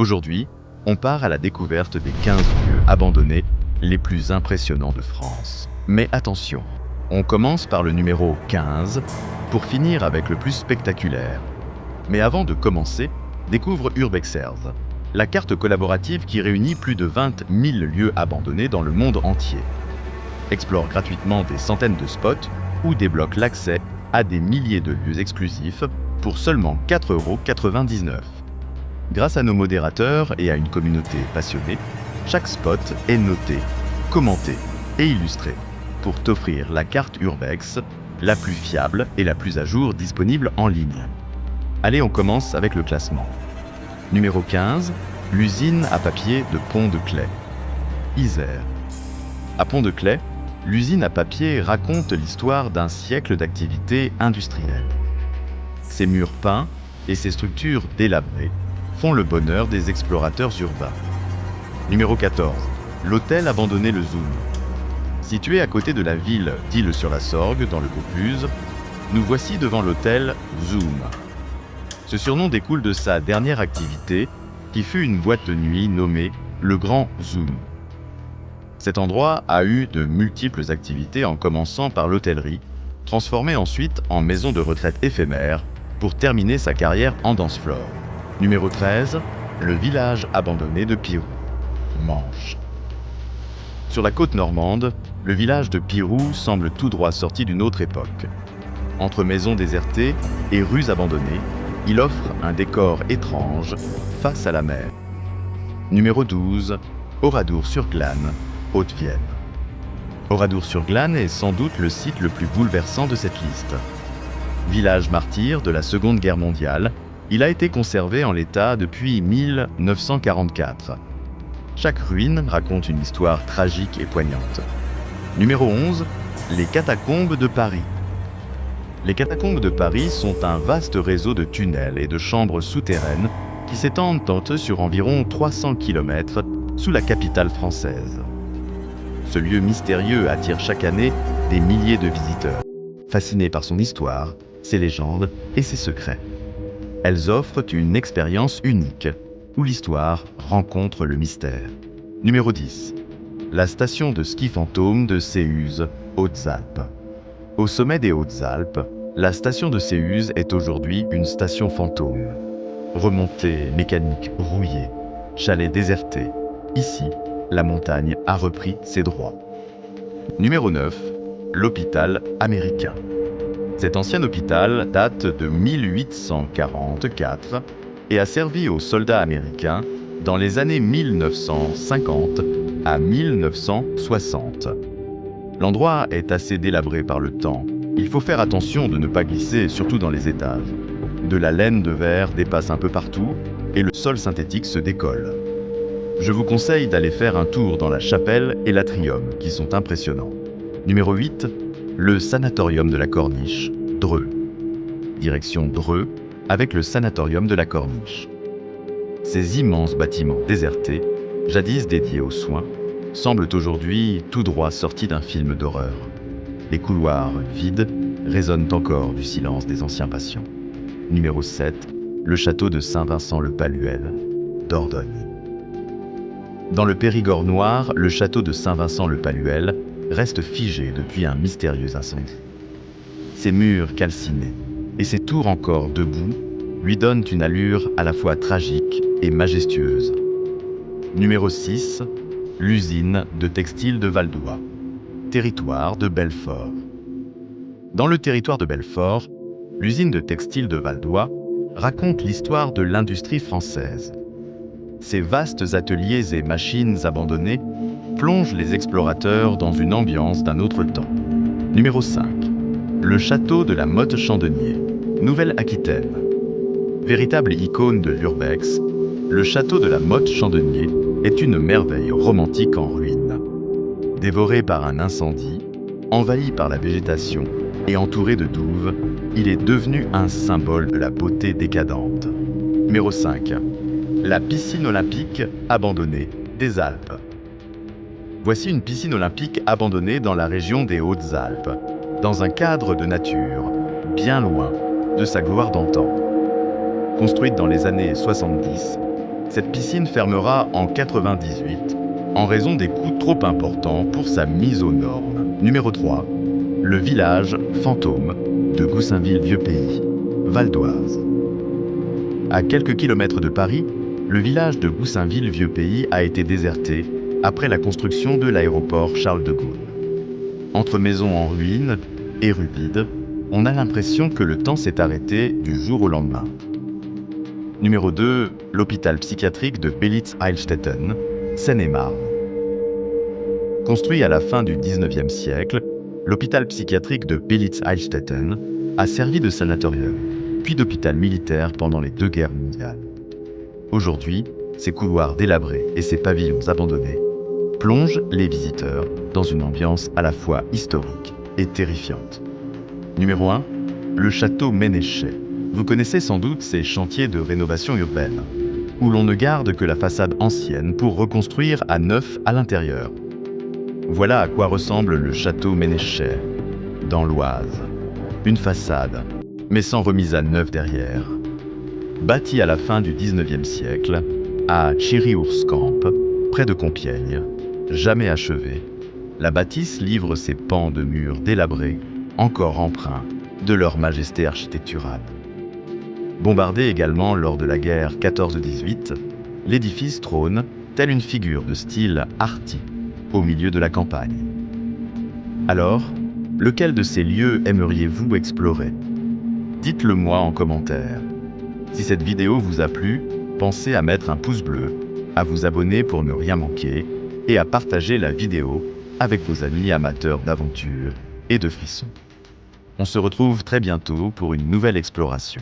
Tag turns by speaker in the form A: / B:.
A: Aujourd'hui, on part à la découverte des 15 lieux abandonnés les plus impressionnants de France. Mais attention, on commence par le numéro 15 pour finir avec le plus spectaculaire. Mais avant de commencer, découvre Urbexers, la carte collaborative qui réunit plus de 20 000 lieux abandonnés dans le monde entier. Explore gratuitement des centaines de spots ou débloque l'accès à des milliers de lieux exclusifs pour seulement 4,99 €. Grâce à nos modérateurs et à une communauté passionnée, chaque spot est noté, commenté et illustré pour t'offrir la carte Urbex la plus fiable et la plus à jour disponible en ligne. Allez, on commence avec le classement. Numéro 15, l'usine à papier de Pont-de-Claix, Isère. À Pont-de-Claix, l'usine à papier raconte l'histoire d'un siècle d'activité industrielle. Ses murs peints et ses structures délabrées font le bonheur des explorateurs urbains. Numéro 14, l'hôtel abandonné Le Zoom. Situé à côté de la ville d'Isle-sur-la-Sorgue, dans le Vaucluse, nous voici devant l'hôtel Zoom. Ce surnom découle de sa dernière activité, qui fut une boîte de nuit nommée le Grand Zoom. Cet endroit a eu de multiples activités en commençant par l'hôtellerie, transformée ensuite en maison de retraite éphémère pour terminer sa carrière en dance-floor. Numéro 13, le village abandonné de Pirou, Manche. Sur la côte normande, le village de Pirou semble tout droit sorti d'une autre époque. Entre maisons désertées et rues abandonnées, il offre un décor étrange face à la mer. Numéro 12, Oradour-sur-Glane, Haute-Vienne. Oradour-sur-Glane est sans doute le site le plus bouleversant de cette liste. Village martyr de la Seconde Guerre mondiale, il a été conservé en l'état depuis 1944. Chaque ruine raconte une histoire tragique et poignante. Numéro 11, les catacombes de Paris. Les catacombes de Paris sont un vaste réseau de tunnels et de chambres souterraines qui s'étendent sur environ 300 km sous la capitale française. Ce lieu mystérieux attire chaque année des milliers de visiteurs, fascinés par son histoire, ses légendes et ses secrets. Elles offrent une expérience unique, où l'histoire rencontre le mystère. Numéro 10. La station de ski fantôme de Séuse, Hautes-Alpes. Au sommet des Hautes-Alpes, la station de Séuse est aujourd'hui une station fantôme. Remontée mécanique rouillée, chalet déserté. Ici, la montagne a repris ses droits. Numéro 9. L'hôpital américain. Cet ancien hôpital date de 1844 et a servi aux soldats américains dans les années 1950 à 1960. L'endroit est assez délabré par le temps. Il faut faire attention de ne pas glisser, surtout dans les étages. De la laine de verre dépasse un peu partout et le sol synthétique se décolle. Je vous conseille d'aller faire un tour dans la chapelle et l'atrium, qui sont impressionnants. Numéro 8, le sanatorium de la Corniche, Dreux. Direction Dreux, avec le sanatorium de la Corniche. Ces immenses bâtiments désertés, jadis dédiés aux soins, semblent aujourd'hui tout droit sortis d'un film d'horreur. Les couloirs vides résonnent encore du silence des anciens patients. Numéro 7, le château de Saint-Vincent-le-Palluel, Dordogne. Dans le Périgord noir, le château de Saint-Vincent-le-Palluel reste figé depuis un mystérieux incendie. Ses murs calcinés et ses tours encore debout lui donnent une allure à la fois tragique et majestueuse. Numéro 6, l'usine de textile de Valdoie, territoire de Belfort. Dans le territoire de Belfort, l'usine de textile de Valdoie raconte l'histoire de l'industrie française. Ces vastes ateliers et machines abandonnées plongent les explorateurs dans une ambiance d'un autre temps. Numéro 5. Le château de la Motte-Chandelier, Nouvelle-Aquitaine. Véritable icône de l'urbex, le château de la Motte-Chandelier est une merveille romantique en ruine. Dévoré par un incendie, envahi par la végétation et entouré de douves, il est devenu un symbole de la beauté décadente. Numéro 5. La piscine olympique abandonnée des Alpes. Voici une piscine olympique abandonnée dans la région des Hautes-Alpes, dans un cadre de nature, bien loin de sa gloire d'antan. Construite dans les années 70, Cette piscine fermera en 98 en raison des coûts trop importants pour sa mise aux normes. Numéro 3. Le village fantôme de Goussainville-Vieux-Pays, Val d'Oise. À quelques kilomètres de Paris, le village de Goussainville-Vieux-Pays a été déserté après la construction de l'aéroport Charles de Gaulle. Entre maisons en ruine et rues vides, on a l'impression que le temps s'est arrêté du jour au lendemain. Numéro 2. L'hôpital psychiatrique de Belitz-Heilstätten, Seine-et-Marne. Construit à la fin du 19e siècle, l'hôpital psychiatrique de Belitz-Heilstätten a servi de sanatorium, puis d'hôpital militaire pendant les 2 guerres mondiales. Aujourd'hui, ses couloirs délabrés et ses pavillons abandonnés plongent les visiteurs dans une ambiance à la fois historique et terrifiante. Numéro 1. Le château Ménéchet. Vous connaissez sans doute ces chantiers de rénovation urbaine, où l'on ne garde que la façade ancienne pour reconstruire à neuf à l'intérieur. Voilà à quoi ressemble le château Ménéchet, dans l'Oise. Une façade, mais sans remise à neuf derrière. Bâti à la fin du 19e siècle, à Chiri-Ourskamp, près de Compiègne, jamais achevé, la bâtisse livre ses pans de murs délabrés, encore empreints de leur majesté architecturale. Bombardé également lors de la guerre 14-18, l'édifice trône, telle une figure de style arty, au milieu de la campagne. Alors, lequel de ces lieux aimeriez-vous explorer? Dites-le moi en commentaire. Si cette vidéo vous a plu, pensez à mettre un pouce bleu, à vous abonner pour ne rien manquer et à partager la vidéo avec vos amis amateurs d'aventure et de frissons. On se retrouve très bientôt pour une nouvelle exploration.